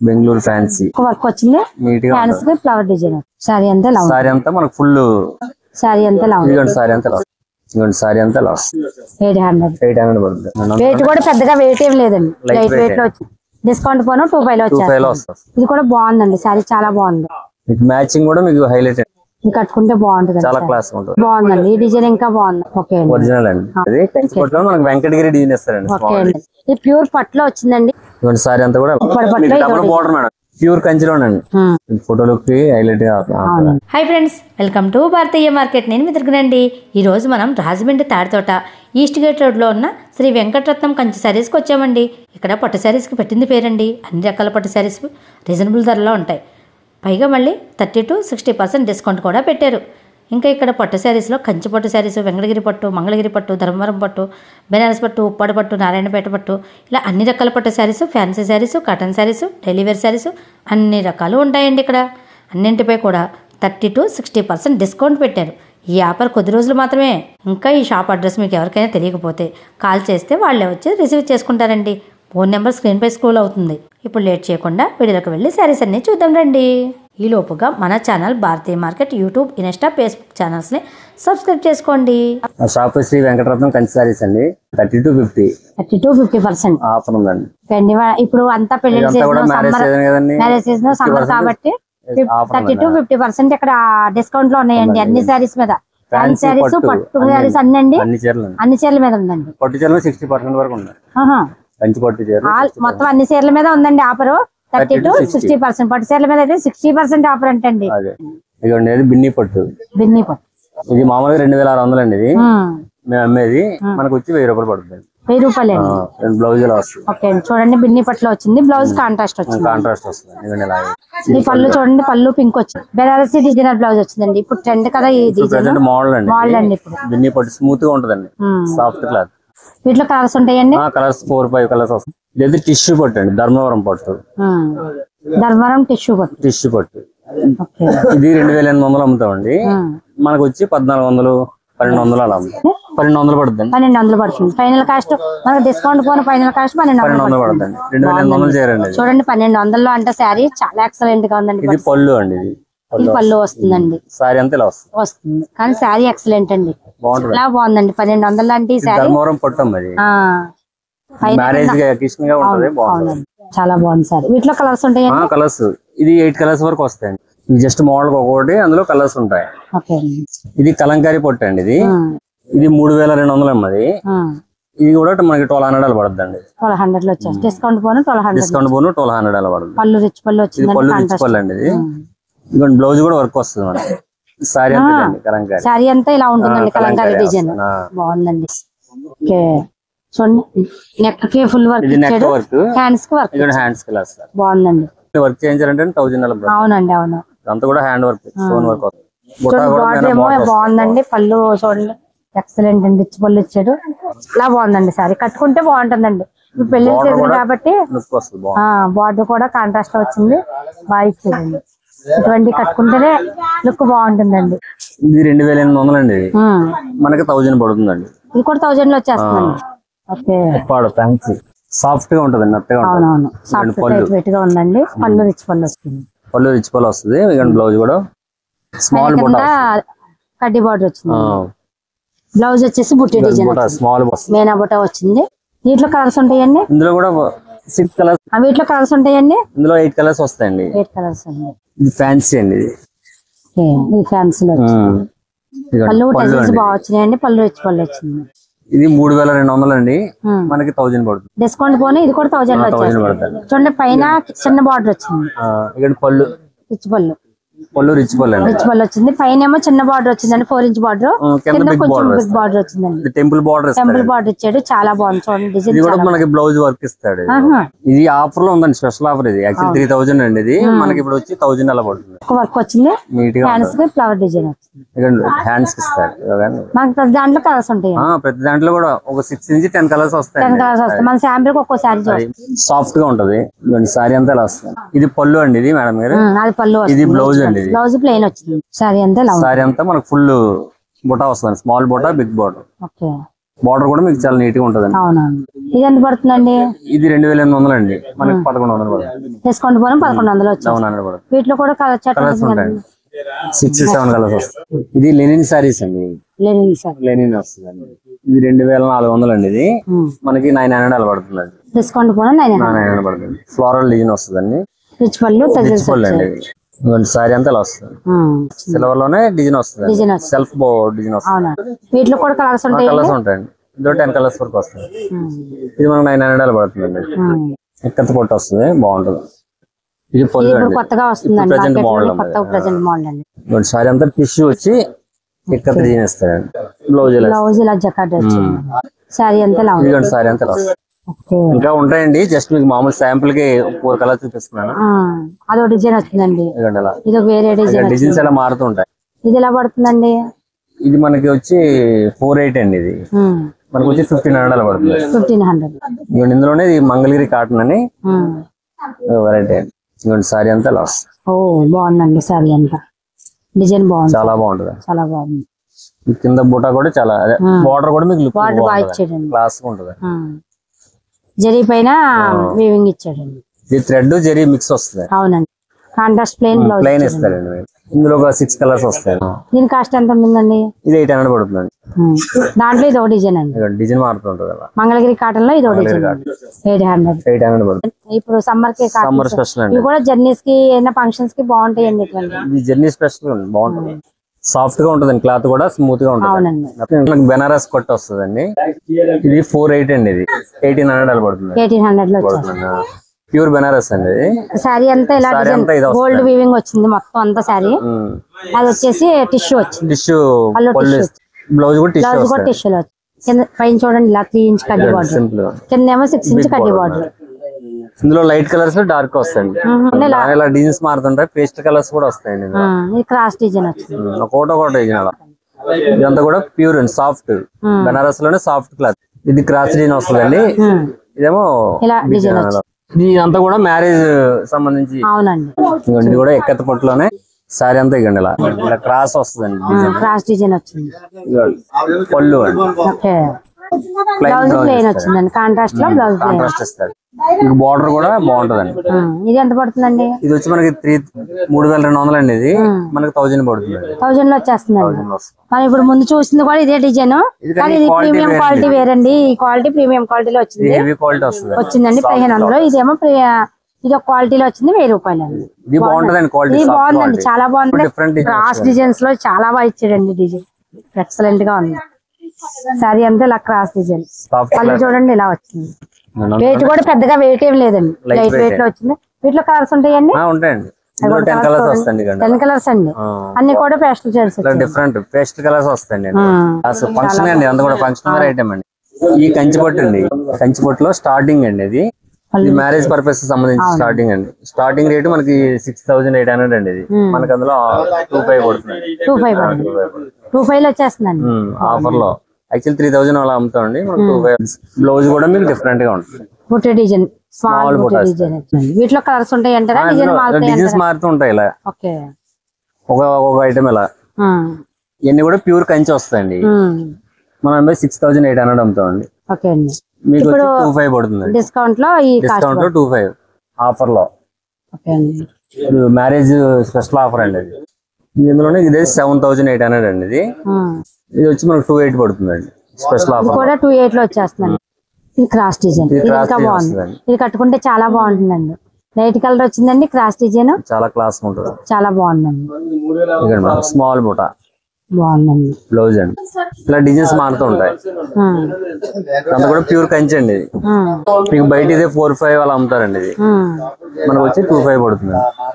Bengaluru fancy work వచ్చింది hands కి flower design sorry అంతా ఇలా సారీ అంతా మనకు ఫుల్ సారీ అంతా ఇలా ఇదిగోండి సారీ అంతా ఇలా ఇదిగోండి సారీ అంతా ఇలా 800 పడుతుంది వెయిట్ కూడా పెద్దగా వెయిట్ ఏం లేదండి లైట్ వెయిట్ లో వచ్చింది డిస్కౌంట్ పోను 2 వచ్చేస్తుంది ఇది కూడా బాగుందండి సారీ చాలా బాగుంది మీకు మ్యాచింగ్ కూడా మీకు హైలైట్ కట్టుకుంటే బాగుంటుంది చాలా క్లాస్ ఉంటుంది బాగుందండి ఈ డిజైన్ ఇంకా బాగుంది ఓకే ఒరిజినల్ అండి అది కంచిపట్టులో మనకు వెంకటగిరి డిజైన్ ఇస్తారండి ఓకే అండి ఇది ప్యూర్ పట్టులో వచ్చిందండి ఇదిగోండి సారీ అంతా కూడా డబుల్ బోర్డర్ మేడం ప్యూర్ కంచిలోనండి ఫోటోలకి highlight. Hi friends, welcome to Bharatiya market. నేను మిత్రునండి. ఈరోజు మనం రాజమండ్రి తాడితోట ఈస్ట్ గేట్ రోడ్లో ఉన్న శ్రీ వెంకటరత్నం కంచి శారీస్కి వచ్చామండి. ఇక్కడ పట్టు శారీస్కి పెట్టింది పేరండి. అన్ని రకాల పట్టు శారీస్ రీజనబుల్ ధరలో ఉంటాయి. పైగా మళ్ళీ 30 to 60% డిస్కౌంట్ కూడా పెట్టారు. ఇంకా ఇక్కడ పట్టు శారీస్లో కంచి పట్టు శారీస్, వెంకటగిరి పట్టు, మంగళగిరి పట్టు, ధర్మవరం పట్టు, బెనారస్ పట్టు, ఉప్పాడ పట్టు, నారాయణపేట పట్టు, ఇలా అన్ని రకాల పట్టు saris, fancy saris, cotton saris, daily wear saris అన్ని రకాలు ఉంటాయండి. ఇక్కడ అన్నింటిపై కూడా 30 to 60% డిస్కౌంట్ పెట్టారు. ఈ ఆఫర్ కొద్ది రోజులు మాత్రమే. ఇంకా ఈ షాప్ అడ్రస్ మీకు ఎవరికైనా తెలియకపోతే కాల్ చేస్తే వాళ్ళే వచ్చి రిసీవ్ చేసుకుంటారండి. ఫోన్ నెంబర్ స్క్రీన్పై స్క్రోల్ అవుతుంది. ఇప్పుడు లేట్ చేయకుండా వీడియోలోకి వెళ్ళి శారీస్ అన్ని చూద్దాం రండి. ఈ లోపుగా మన channel Bharatiya market YouTube, Insta, Facebook channels ని సబ్స్క్రైబ్ చేసుకోండి. షాప్ శ్రీ వెంకటరత్నం కంచి శారీస్ అండి. 30 to 50% ఆఫర్ ఉందండి. ఇప్పుడు అంతా పెళ్లి మ్యారేజ్ సీజన్ సమ్మర్ కాబట్టి 30 to 50% ఇక్కడ డిస్కౌంట్ లో ఉన్నాయండి. అన్ని శారీస్ మీద, ఫ్యాన్సీ శారీస్, పట్టు శారీస్ అన్ని అన్ని చీరల మీద ఉందండి. పట్టు చీరలు 60% వరకు ఉన్నాయి. కంచి పట్టు చీరలు మొత్తం అన్ని చీరల మీద ఉందండి ఆఫర్. 30 to 60%. పట్టు చీరల మీద అయితే 60% ఆఫర్ అంటండి. ఇదిగోండి బిన్ని పట్టు. ఇది మామూలుగా 2600 అండి. ఇది మేము అమ్మేది మనకు వచ్చి 1000 రూపాయలు పడుతుంది. 1000 రూపాయలు బ్లౌజ్ వస్తుంది. ఓకే చూడండి, బిన్ని పట్టులో వచ్చింది. బ్లౌజ్ కాంట్రాస్ట్ వచ్చింది. ఈ పళ్ళు చూడండి, పళ్ళు పింక్ వచ్చింది. బెనారసీ డిజైనర్ బ్లౌజ్ వచ్చిందండి. ఇప్పుడు ట్రెండ్ కదా ఈ డిజైన్, మోడల్ అండి. ఇప్పుడు బిన్ని పట్టు స్మూత్ గా ఉంటదండి, సాఫ్ట్ క్లాత్. వీటిలో కలర్స్ ఉంటాయండి. కలర్స్ 4-5 కలర్స్ వస్తాయి. ఇది టిష్యూ పట్టు అండి, ధర్మవరం పట్టు. ధర్మవరం టిష్యూ పట్టు ఇది 2800 అమ్ముతామండి. మనకు వచ్చి 1400, 1200 అలా అమ్ముతాం. 1200 పడుతుంది. 1200 పడుతుంది. ఫైనల్ కాస్ట్ మనకు డిస్కౌంట్ పోను ఫైనల్ కాస్ట్ 1200 పడుతుంది. 2800 చేరండి. చూడండి 1200 అంటే శారీ చాలా ఎక్సలెంట్ గా ఉందండి. ఇది పళ్ళు అండి. ఇది పళ్ళు వస్తుందండి. సారీ అంతా ఇలా వస్తుంది కానీ శారీ ఎక్సలెంట్ అండి, చాలా బాగుందండి. 1200 అంటే ఈ శారీ ధర్మవరం పట్టు అది. మ్యారేజ్ గా ఉంటది, బాగుంది, చాలా బాగుంది సారీ. వీటిలో కలర్స్ ఉంటాయి. కలర్స్ ఇది 8 కలర్స్ వరకు వస్తాయండి. జస్ట్ మోడల్ ఒకటి, అందులో కలర్స్ ఉంటాయి. ఇది కలంకారీ పట్టు అండి. ఇది 3200 అమ్మది. ఇది కూడా మనకి 1200 పడుతుంది అండి. 1200 వచ్చేసి డిస్కౌంట్ పోను 1200 అలా పడుతుంది. పళ్ళు రిచ్ పళ్ళు వచ్చింది. పళ్ళు రిచ్ పళ్ళు అండి. ఇది ఇదిగోండి బ్లౌజ్ కూడా వర్క్ వస్తుంది మనకి. సారీ అంతా కలంకారీ, సారీ అంతా ఇలా ఉంటుందండి. కలంకారీ డిజైన్ బాగుందండి. ఓకే చూడండి, నెక్ కి ఫుల్ వర్క్ ఇచ్చాడు. హ్యాండ్స్ కి వర్క్, హ్యాండ్స్ కి బాగుందండి. వర్క్ చేయించారంటే 1000 అలా. అవునండి, అవును. అంతా కూడా హ్యాండ్ వర్క్, స్టోన్ వర్క్. బాగుందండి. పళ్ళు చూడండి ఎక్సలెంట్ అండి. రిచ్ పళ్ళు ఇచ్చాడు, ఇలా బాగుందండి. సారీ కట్టుకుంటే బాగుంటుందండి. ఇప్పుడు పెళ్లి సీజన్ కాబట్టి బార్డర్ కూడా కాంట్రాస్ట్ లో వచ్చింది, బాగా ఇచ్చేదండి. ఇటువంటి కట్టుకుంటేనే లుక్ బాగుంటుందండి. ఇది 2800 అండి. మనకి 1000 పడుతుందండి. ఇది కూడా 1000 లో వచ్చేస్తుందండి. ఓకే సాఫ్ట్ గా ఉంటదండి, మెత్తగా ఉంటుంది. అవునవును, సాఫ్ట్ లైట్ వెయిట్ గా ఉందండి. పళ్ళు రిచ్ పళ్ళు వస్తుంది. పళ్ళు రిచ్ పళ్ళు వస్తుంది. బ్లౌజ్ కూడా స్మాల్ కడ్డీ బార్డర్ వచ్చింది. బ్లౌజ్ వచ్చేసి బుట్టి డిజైన్, స్మాల్ మేనా బుట్ట వచ్చింది. దీంట్లో కలర్స్ ఉంటాయండి. ఇందులో కూడా 6 కలర్స్. వీటిలో కలర్స్ ఉంటాయండి. ఇందులో 8 కలర్స్ వస్తాయండి. 8 కలర్స్ అండి. ఇది ఫ్యాన్సీ అండి. ఇది ఫ్యాన్సీలో పళ్ళు టెజల్స్ బాగా వచ్చినాయండి. పళ్ళు రిచ్ పళ్ళు వచ్చింది. ఇది 3200 అండి. మనకి 1000 పడుతుంది. డిస్కౌంట్ పోనీ ఇది కూడా 1000 పడుతుంది. చూడండి పైన చిన్న బార్డర్ వచ్చింది. ఇక్కడ పళ్ళు రిచ్ పళ్ళు, పళ్ళు రిచ్ పళ్ళు వచ్చింది. పైన ఏమో చిన్న బార్డర్ వచ్చిందండి, 4 ఇంచ్ బార్డర్. కింద కొంచెం బిగ్ బార్డర్ వచ్చిందండి. టెంపుల్ బార్డర్ ఇచ్చాడు, చాలా బాగుంది. చూడండి డిజైన్. ఇది కూడా మనకి బ్లౌజ్ వర్క్ ఇస్తాడు. ఇది ఆఫర్ లో ఉందండి, స్పెషల్ ఆఫర్. ఇది యాక్చువల్ 3000 అండి. ఇది మనకి ఇప్పుడు వచ్చి 1000 అలా పడుతుంది. వర్క్ వచ్చింది. హ్యాండ్స్ కి ఫ్లవర్ డిజైన్ వచ్చింది. హ్యాండ్స్ కి ఇస్తాడు. మనకి ప్రతి దాంట్లో కలర్స్ ఉంటాయి. ప్రతి దాంట్లో కూడా ఒక 6 నుంచి 10 కలర్స్ వస్తాయి. 10 కలర్స్ వస్తాయి. మన శాంపిల్ ఒక్కో శారీ సాఫ్ట్ గా ఉంటది. సారీ అంతా ఇలా వస్తుంది. ఇది పళ్ళు అండి. ఇది మేడం గారు అది పళ్ళు. ఇది బ్లౌజ్ అండి. బ్లౌజ్ ప్లెయిన్ వచ్చింది. సారీ అంతా మనకు ఫుల్ బుటా వస్తుంది. స్మాల్ బుటా, బిగ్ బోర్డర్. ఓకే బార్డర్ కూడా మీకు చాలా నీట్ గా ఉంటదండి. అవునవును. ఇది ఎంత పడుతుందండి? ఇది 2800 అండి, మనకి 1100 పడుతుంది. డిస్కౌంట్ పోను 1100 వచ్చింది. వీటిలో కూడా కలర్ కలర్స్ ఉంటాయండి, 6-7 కలర్స్ వస్తాయి. ఇది లెనిన్ సారీస్ అండి, లెనిన్ వస్తుందండి. ఇది 2400 అండి. ఇది మనకి 900 అలా పడుతుందండి. డిస్కౌంట్ పోను 900 పడుతుంది. ఫ్లోరల్ డిజైన్ వస్తుందండి, రిచ్ పళ్ళు అండి. సారీ అంతా ఇలా వస్తుంది, సిల్వర్ లోనే డిజైన్ వస్తుంది, సెల్ఫ్ డిజైన్ వస్తుంది. వీటిలో కూడా కలర్స్ ఉంటాయి, కలర్స్ ఉంటాయండి. ఇందులో 10 కలర్స్ వరకు వస్తుంది. ఇది మనకు 900 పడుతుందండి. ఎక్కత పొట్టు వస్తుంది, బాగుంటుంది. ఇది కొత్తగా వస్తుందండి, ప్రెజెంట్ మోడల్ అండి. సారీ అంతా టిష్యూ వచ్చి ఎక్కత డిజైన్ ఇస్తారండి. బ్లౌజ్ ఇలా జకార్డ్ వచ్చింది. సారీ అంతా సారీ అంతా ఇంకా ఉంటాయండి. జస్ట్ మీకు మామూలు శాంపుల్ కి 4 కలర్స్ చూపిస్తున్నాను. అదో డిజైన్ వచ్చిందండి, ఇది వేరే డిజైన్. డిజైన్స్ ఎలా మారుతూ ఉంటాయి. ఇది ఎలా పడుతుందండి? ఇది మనకి వచ్చి 480 అండి. ఇది మనకి వచ్చి 1500 పడుతుంది. 1500. ఇందులోనే ఇది మంగళగిరి కాటన్ అని వెరైటీ అండి. ఇదిగోండి సారీ అంతా ఇలా వస్తుంది. బాగుందండి సారీ అంతా, డిజైన్ బాగుంది, చాలా బాగుంటుంది, చాలా బాగుంది. కింద బూటా కూడా చాలా, బార్డర్ కూడా మీకు క్లాస్ ఉంటుంది. జరీ పైన వీవింగ్ ఇచ్చాడండి. ఇది థ్రెడ్ జరీ మిక్స్ వస్తుంది. అవునండి, కాంట్రాస్ట్ ప్లెయిన్ ఇస్తారండి. ఇందులో ఒక 6 కలర్స్ వస్తాయి. దీని కాస్ట్ ఎంత ఉంటుందండి? ఇది 800 పడుతుందండి. దాంట్లో ఇది ఒక డిజైన్ అండి, డిజైన్ మారుతుంటది కదా. మంగళగిరి కాటన్ లో ఇది ఒక డిజైన్ 800 పడుతుంది. ఇప్పుడు సమ్మర్ కి సమ్మర్ స్పెషల్ అండి. ఇవి కూడా జర్నీస్ కి ఏదైనా ఫంక్షన్స్ కి బాగుంటాయండి. ఇది జర్నీ స్పెషల్ అండి, బాగుంటుంది. సాఫ్ట్ గా ఉంటదండి, క్లాత్ కూడా స్మూత్ గా ఉంటుంది. బెనారస్ కొట్టు వస్తుందండి. ఇది 480 అండి. ఇది 1800 పడుతుంది. 1800 లో వచ్చేస్తుంది. ప్యూర్ బెనారస్ అండి. సారీ అంతా ఇలా గోల్డ్ వీవింగ్ వచ్చింది మొత్తం అంతా. సారీ అది వచ్చేసి టిష్యూ వచ్చింది, టిష్యూ. బ్లౌజ్ కూడా టిష్యూలో కింద పైన చూడండి ఇలా 3 ఇంచ్ కడ్డీ బార్డర్, కింద ఏమో 6 ఇంచ్ కడ్డీ బార్డర్. ఇందులో లైట్ కలర్స్ డార్క్ వస్తాయండి. ఇలా డిజైన్స్ మారుతుంటాయి. పేస్ట్ కలర్స్ కూడా వస్తాయండి. క్రాస్ డిజైన్ వచ్చింది, ఒకటో డిజైన్ అలా. ఇదంతా కూడా ప్యూర్ అండ్ సాఫ్ట్ బెనారస్ లోనే సాఫ్ట్ క్లాత్. ఇది క్రాస్ డిజైన్ వస్తుందండి. ఇదేమో ఇదంతా కూడా మ్యారేజ్ సంబంధించి. అవునండి, ఇది కూడా ఎక్కత పొట్టులోనే సారీ అంతా ఇవ్వండి. ఇలా క్రాస్ వస్తుందండి, క్రాస్ డిజైన్ వచ్చింది. పళ్ళు అండి, బ్లౌజ్ ప్లెయిన్ వచ్చిందండి, కాంట్రాస్ట్ లో బ్లౌజ్ కాంట్రాస్ట్ ఇస్తారు. బార్డర్ కూడా బాగుంటదండి. ఇది ఎంత పడుతుందండి? ఇది వచ్చి మనకి 3200 అండి. ఇది మనకి 1000 పడుతుంది. 1000 లో వచ్చేస్తుందండి. మనం ఇప్పుడు ముందు చూసింది కూడా ఇదే డిజైన్, కానీ ఇది ప్రీమియం క్వాలిటీ వేరండి. ఈ క్వాలిటీ ప్రీమియం క్వాలిటీలో వచ్చింది, హెవీ క్వాలిటీ వచ్చిందండి 1500. ఇదేమో ఇది ఒక క్వాలిటీలో వచ్చింది 1000 రూపాయలు అండి. ఇది బాగుంటదండి, క్వాలిటీ బాగుందండి, చాలా బాగుంది. క్రాస్ డిజైన్స్ లో చాలా బాగా ఇచ్చాడండి, డిజైన్ ఎక్సలెంట్ గా ఉంది. సారీ అంతా ఇలా క్రాస్ డిజైన్. పళ్ళు చూడండి ఇలా వచ్చింది. వెయిట్ కూడా పెద్దగా వెయిట్ ఏం లేదండి, లైట్ వెయిట్ లో వచ్చింది. వీటిలో కలర్స్ ఉంటాయండి, 10 కలర్స్ వస్తాయండి. 10 కలర్స్ అండి, అన్ని కూడా pastel shades, different paste colours వస్తాయండి. ఫంక్షన్ అండి, అంత కూడా ఫంక్షన్ వేర్ ఐటమ్ అండి. ఈ కంచిపట్టు అండి, కంచిపట్టులో స్టార్టింగ్ అండి. ఇది మ్యారేజ్ పర్పస్ సంబంధించి స్టార్టింగ్ అండి. స్టార్టింగ్ రేట్ మనకి 6800 అండి. ఇది మనకి అందులో 25 పడుతుంది. 25 లో వచ్చేస్తుందండి ఆఫర్ లో. యాక్చువల్ 3000 అలా అమ్ముతామండి. బ్లౌజ్ కూడా మీకు డిఫరెంట్ గా ఉంటుంది. బుట్ట డిజైన్, స్మాల్ బుట్ట డిజైన్. వీటిలో కలర్స్ ఉంటాయి అంటారా? డిజైన్స్ మారుతూ ఉంటాయి ఇలా, ఓకే, ఒక ఐటమ్ ఇలా. ఇవన్నీ కూడా ప్యూర్ కంచి వస్తాయండి. మనం 6800 అమ్ముతామండి. ఓకే అండి. మీకు 25 పడుతుంది. డిస్కౌంట్ లో 25 ఆఫర్ లో. ఓకే అండి. మ్యారేజ్ స్పెషల్ ఆఫర్ అండి. అది ఇందులోనే ఇదే 7800 అండి. ఇది వచ్చి మనకు 28 పడుతుందండి, స్పెషల్ ఆఫర్ కూడా 28 లో వచ్చేస్తుందండి. ఇది క్రాస్ డిజైన్, ఇది ఇంకా బాగుంది. ఇది కట్టుకుంటే చాలా బాగుంటుందండి. లైట్ కలర్ వచ్చిందండి, క్రాస్ డిజైన్ చాలా క్లాస్ ఉంటుంది, చాలా బాగుందండి. స్మాల్ బూట బాగుందండి. బ్లౌజ్ అండి. ఇలా డిజైన్స్ మారుతూ ఉంటాయి. అంత కూడా ప్యూర్ కంచి అండి. ఇది మీకు బయట ఇదే 45 అలా అమ్ముతారండి. ఇది మనకు వచ్చి 25 పడుతుంది.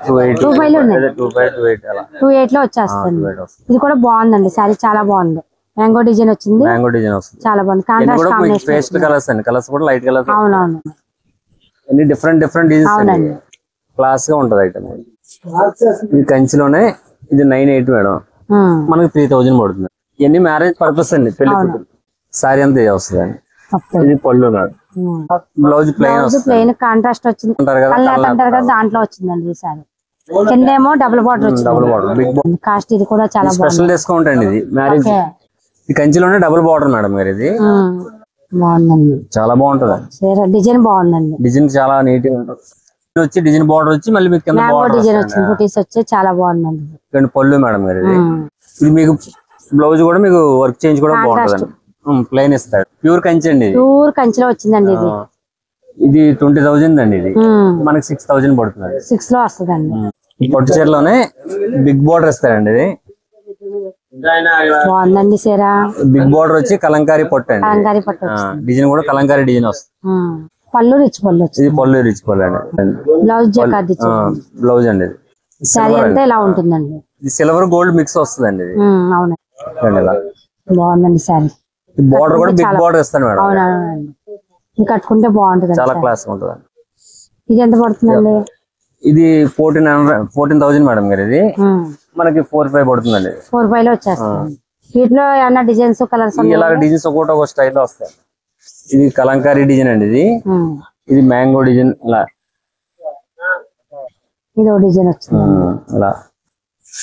228 అలా 28 లో వచ్చేస్తుంది. ఇది కూడా బాగుందండి, సారీ చాలా బాగుంది. మ్యాంగో డిజైన్ వచ్చింది, మ్యాంగో డిజైన్ వస్తుంది, చాలా బాగుంది. కాంట్రాస్ట్ కాంబినేషన్, పేస్ట్ కలర్స్ అండి. కలర్స్ కూడా లైట్ కలర్స్. అవునవును, అన్ని డిఫరెంట్ డిజైన్స్ అండి. క్లాస్ గా ఉంటది ఐటమ్. ఇది కంచిలోనే. ఇది 980 మేడం, మనకి 3000 పడుతుంది. ఇవన్నీ మ్యారేజ్ పర్పస్ అండి, పెళ్లి కూతురు. సారీ అంతా ఇది వస్తుంది అండి. ఇది పళ్ళు నాడు. బ్లౌజ్ ప్లెయిన్ కాంట్రాస్ట్ వచ్చింది అంటారు కదా, దాంట్లో వచ్చిందండి ఈ సారీ. కిందేమో డబుల్ బార్డర్ వచ్చింది, బిగ్ బార్డర్. కాస్ట్ ఇది కూడా చాలా స్పెషల్ డిస్కౌంట్ అండి. ఇది మ్యారేజ్ ఈ కంచిలోనే డబుల్ బార్డర్ మేడం గారు ఇది. బాగుందండి, చాలా బాగుంటది. డిజైన్ బాగుందండి. డిజైన్ చాలా నీట్ గా ఉంటుంది. వచ్చి డిజైన్ బార్డర్ వచ్చి మళ్ళీ మీకు కింద బార్డర్ డిజైన్ వచ్చింది, బుటీస్ వచ్చి చాలా బాగుందండి. పళ్ళు మేడం గారు ఇది. ఇది మీకు బ్లౌజ్ కూడా మీకు వర్క్ చేయించుకోవడం బాగుంటదండి. ప్లెయిన్ ఇస్తాడు. ప్యూర్ కంచి అండి, ప్యూర్ కంచిలో వచ్చిందండి. ఇది 20,000 అండి. ఇది మనకి 6,000 పడుతుంది. 6 లో వస్తుందండి. పట్టు చీరలోనే బిగ్ బార్డర్ ఇస్తారండి. ఇది బాగుందండి చీర. బిగ్ బార్డర్ వచ్చి కలంకారీ పట్టు అండి. కలంకారీ పట్టు డిజైన్ కూడా కలంకారీ డిజైన్ వస్తుంది. పళ్ళు రిచ్ పళ్ళు వచ్చింది. ఇది పళ్ళు రిచ్ పళ్ళు అండి. బ్లౌజ్ జకార్డ్ బ్లౌజ్ అండి. ఇది సారీ అంతా ఇలా ఉంటుందండి. ఇది సిల్వర్ గోల్డ్ మిక్స్ వస్తుందండి. ఇది అవునండి, బాగుందండి సారీ. బార్డర్ కూడా బిగ్ బార్డర్ ఇస్తాను మేడం. అవునండి, కట్టుకుంటే బాగుంటుంది, చాలా క్లాస్ ఉంటుంది. ఇది ఎంత పడుతుందండి? ఇది 14,000 మేడం గారు. ఇది మనకి 4,500 పడుతుందండి. 4,500 లో వచ్చేస్తుంది. వీటిలో ఏమన్నా డిజైన్స్ కలర్స్ ఇలా డిజైన్స్ ఒక స్టైల్లో వస్తాయి. ఇది కలంకారీ డిజైన్ అండి. ఇది మ్యాంగో డిజైన్. ఇలా ఇది డిజైన్ వచ్చింది. అలా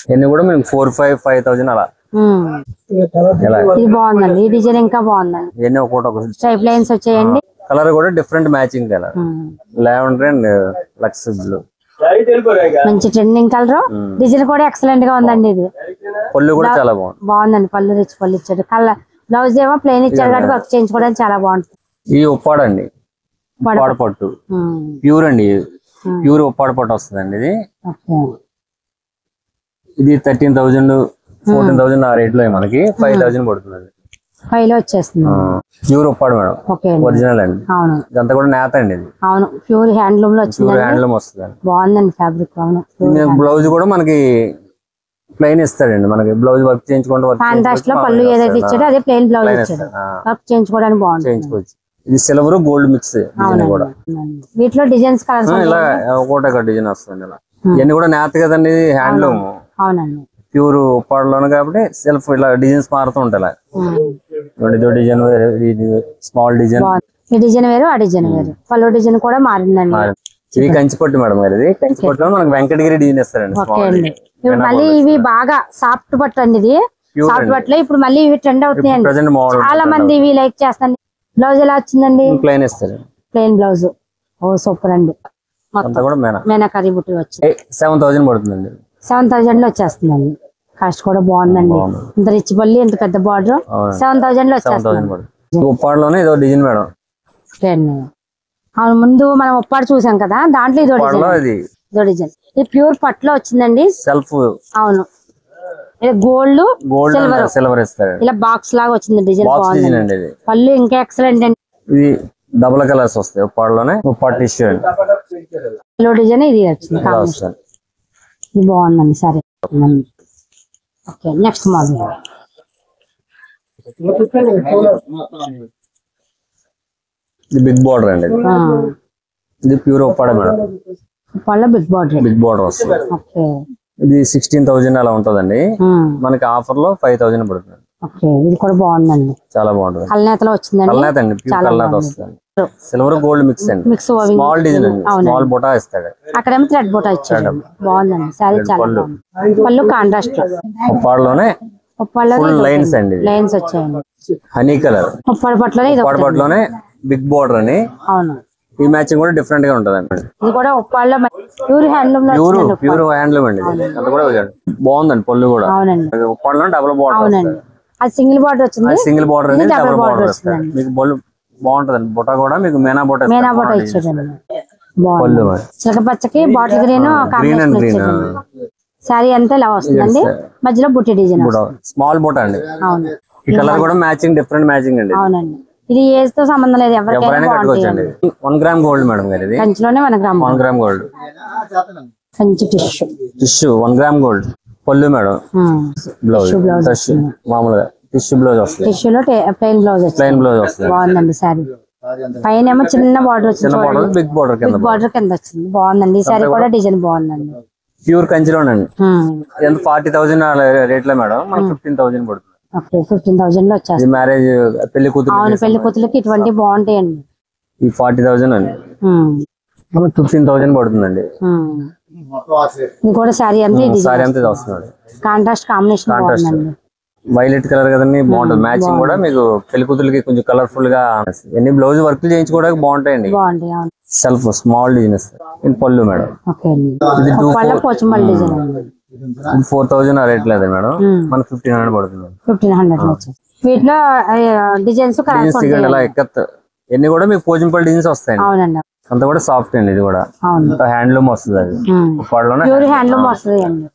ఇవన్నీ కూడా మీకు 4,500-5,000 అలా. ఇది బాగుందండి, ఈ డిజైన్ ఇంకా బాగుందండి. ఇవన్నీ ఒక స్ట్రైప్ లైన్స్ వచ్చాయండి. కలర్ కూడా different matching colour, lavender and lux blue. మంచి ట్రెండింగ్ కలర్. డిజైన్ కూడా ఎక్సలెంట్ గా ఉందండి. ఇది పళ్ళు కూడా చాలా బాగుందండి. పళ్ళు రిచ్ పళ్ళు ఇచ్చాడు. కలర్ బ్లౌజ్ ఏమో ప్లెయిన్ ఇచ్చాడు కాబట్టి వర్క్ చేయించుకోవడానికి చాలా బాగుంటుంది. ఈ ఉప్పాడ అండి, ఉప్పాడ పట్టు ప్యూర్ అండి. ప్యూర్ ఉప్పాడ పట్టు వస్తుందండి. ఇది 13,000-14,000 ఆ రేట్ లో మనకి 5,000 పడుతుందండి. 5 లో వచ్చేస్తుంది. ప్యూర్ ఉప్పాడు మేడం, ఒరిజినల్ అండి. అవును, ఇదంతా కూడా నేత అండి. ఇది అవును, ప్యూర్ హ్యాండ్లూమ్ లో వచ్చింది. ప్యూర్ హ్యాండ్లూమ్ వస్తుంది. బాగుందండి ఫ్యాబ్రిక్. అవును, బ్లౌజ్ కూడా మనకి ప్లెయిన్ ఇస్తాడండి. మనకి బ్లౌజ్ వర్క్ చేయించుకుంటే కాంట్రాస్ట్ లో పళ్ళు ఏదైతే ఇచ్చాడో అదే ప్లెయిన్ బ్లౌజ్ ఇచ్చాడు. వర్క్ చేయించుకోవడానికి బాగుంటుంది. చేయించుకోవచ్చు. ఇది సిల్వర్ గోల్డ్ మిక్స్ కూడా. వీటిలో డిజైన్స్ కలర్స్ ఇలా ఒకటి డిజైన్ వస్తుంది. ఇలా ఇవన్నీ కూడా నేత కదండి, హ్యాండ్లూమ్. అవునండి, ప్యూర్ ఉప్పాడులోనే కాబట్టి సెల్ఫ్ ఇలా డిజైన్స్ మారుతూ ఉంటాయి. ఇదో డిజైన్, స్మాల్ డిజైన్. ఈ డిజైన్ వేరు, ఆ డిజైన్ వేరు. పళ్ళు డిజైన్ కూడా మారిందండి. ఇది కంచిపట్టు మేడం గారు. ఇది కంచిపట్టులో మనకి వెంకటగిరి డిజైన్ ఇస్తారండి. ఇప్పుడు మళ్ళీ ఇవి బాగా సాఫ్ట్ పట్టు అండి. ఇది సాఫ్ట్ పట్టులో ఇప్పుడు మళ్ళీ ఇవి ట్రెండ్ అవుతున్నాయండి. చాలా మంది ఇవి లైక్ చేస్తాను. బ్లౌజ్ ఎలా వచ్చిందండి? ప్లెయిన్ ఇస్తారు, ప్లెయిన్ బ్లౌజ్. ఓ సూపర్ అండి. మీనాకరీ బుట్టి వచ్చి 7,000 పడుతుందండి. 7,000 లో వచ్చేస్తుందండి. కాస్ట్ కూడా బాగుందండి. ఇంత రిచ్ పల్లి, ఇంత పెద్ద బార్డర్ 7,000 లో వచ్చేస్తుంది. ఉప్పాడులోనే ఇదో డిజైన్ మేడం. అవును, ముందు మనం ఉప్పాడు చూసాం కదా, దాంట్లో ఇదో డిజైన్. ఇది ప్యూర్ పట్టులో వచ్చిందండి. సెల్ఫ్. అవును, గోల్డ్ సిల్వర్ ఇస్తారు. ఇలా బాక్స్ లాగా వచ్చింది. డిజైన్ బాగుంది. పళ్ళు ఇంకా ఎక్సలెంట్ అండి. ఇది డబుల్ కలర్స్ వస్తాయి ఉప్పాడులోనే. ఉప్పాడు టిష్యూ అండి. డిజైన్ ఇది వచ్చింది. ఇది బాగుందండి. సరే, ఓకే, నెక్స్ట్ మోడల్. ఇది బిగ్ బార్డర్ అండి. ఇది ప్యూర్ ఉప్పాడ మేడం. ఉప్పాడలో బిగ్ బార్డర్ వస్తుంది. ఇది 16,000 అలా ఉంటదండి. మనకి ఆఫర్ లో 5,000 పడుతుంది. ఇది కూడా బాగుందండి, చాలా బాగుంటుంది. కల్నేతలో వచ్చిందండి. కల్నేత అండి, ప్యూర్ కల్నేత వస్తుంది. సిల్వర్ గోల్డ్ మిక్స్ అండి. స్మాల్ డిజైన్ అండి. స్మాల్ బొటా ఇస్తాడు. అక్కడేమో థ్రెడ్ బొటా ఇచ్చాడు. బాగుందండి. సారీ చాలా బాగుంది. పళ్ళు కాంట్రాస్ట్. ఉప్పాడలోనే ఫుల్ లైన్స్ అండి. లైన్స్ వచ్చాయండి. Honey colour. ఉప్పాడ పట్టులోనే బిగ్ బార్డర్ అని. అవును, ఈ మ్యాచింగ్ కూడా డిఫరెంట్ గా ఉంటది అండి. ఇది కూడా ఉప్పాడలో ప్యూర్ హ్యాండ్లూమ్ అండి. అది కూడా బాగుందండి. పళ్ళు కూడా. అవునండి, ఉప్పాడలో డబుల్ బార్డర్. అవునండి, అది సింగిల్ బార్డర్ వచ్చింది. సింగిల్ బార్డర్ అనేది డబుల్ బార్డర్ వస్తుంది. మీకు పళ్ళు బాగుంటదండి. బొటా కూడా మీకు మేనా బొటా ఇచ్చాడండి. బాగుంది. చిలక పచ్చకి బాటిల్ గ్రీన్ సారీ అంతా ఇలా వస్తుందండి. మధ్యలో బుట్టి డిజైన్, స్మాల్ బొటా అండి. అవును, ఈ కలర్ కూడా మ్యాచింగ్, డిఫరెంట్ మ్యాచింగ్ అండి. అవునండి, ఇది ఏజ్ తో సంబంధం లేదు, ఎవరికైనా కట్టుకోవచ్చండి. 1 గ్రామ్ గోల్డ్ మేడం గారు. ఇది కంచిలోనే 1 gram gold. Kanchi tissue 1 gram gold. పళ్ళు మేడం. బ్లౌజ్ మామూలుగా టిష్యూ బ్లౌజ్ వస్తుంది. టిష్యూలో ప్లెయిన్ బ్లౌజ్ వస్తుంది. బాగుందండి సారీ. పైన ఏమో చిన్న బార్డర్ వచ్చింది. బిగ్ బార్డర్ కింద వచ్చింది. బాగుందండి. ఈ సారీ కూడా డిజైన్ బాగుందండి. ప్యూర్ కంచిలోనండి. ఎంత 40,000 రేట్ లో మేడం. 15,000 పడుతుంది. 15,000 లో వచ్చేస్తుంది. మ్యారేజ్ పెళ్లి కూతురు. అవును, పెళ్లి కూతురుకి ఇటువంటి బాగుంటాయండి. ఈ 40,000 అండి. 15,000 పడుతుందండి. ఇది కూడా సారీ అంతా సారీ అంతా వస్తుంది. కాంట్రాస్ట్ కాంబినేషన్ బాగుందండి. వైలెట్ కలర్ కదండి, బాగుంటుంది. మ్యాచింగ్ కూడా మీకు పెళ్లి కూతురికి కొంచెం కలర్ఫుల్ గా ఎన్ని బ్లౌజ్ వర్క్ చేయించుకోవడానికి బాగుంటాయండి. బాగుంటాయి. అవును. సెల్ఫ్ స్మాల్ డిజైన్స్ ఇన్ పళ్ళు మేడం. ఓకే అండి. ఇది పళ్ళ పోచంపల్లి డిజైన్ అండి. 4000 రేట్ లేదు మేడం, మనకు 1500 పడుతుంది. 1500 వచ్చేసి వీటిలో డిజైన్స్ ఇలా ఎక్కత్ ఎన్ని కూడా మీకు పోచంపల్లి డిజైన్స్ వస్తాయండి. అవునండి. అంతా కూడా సాఫ్ట్ అండి. ఇది కూడా హ్యాండ్లూమ్ వస్తుంది. అది పళ్ళలోనే హ్యాండ్లూమ్ వస్తుంది అండి.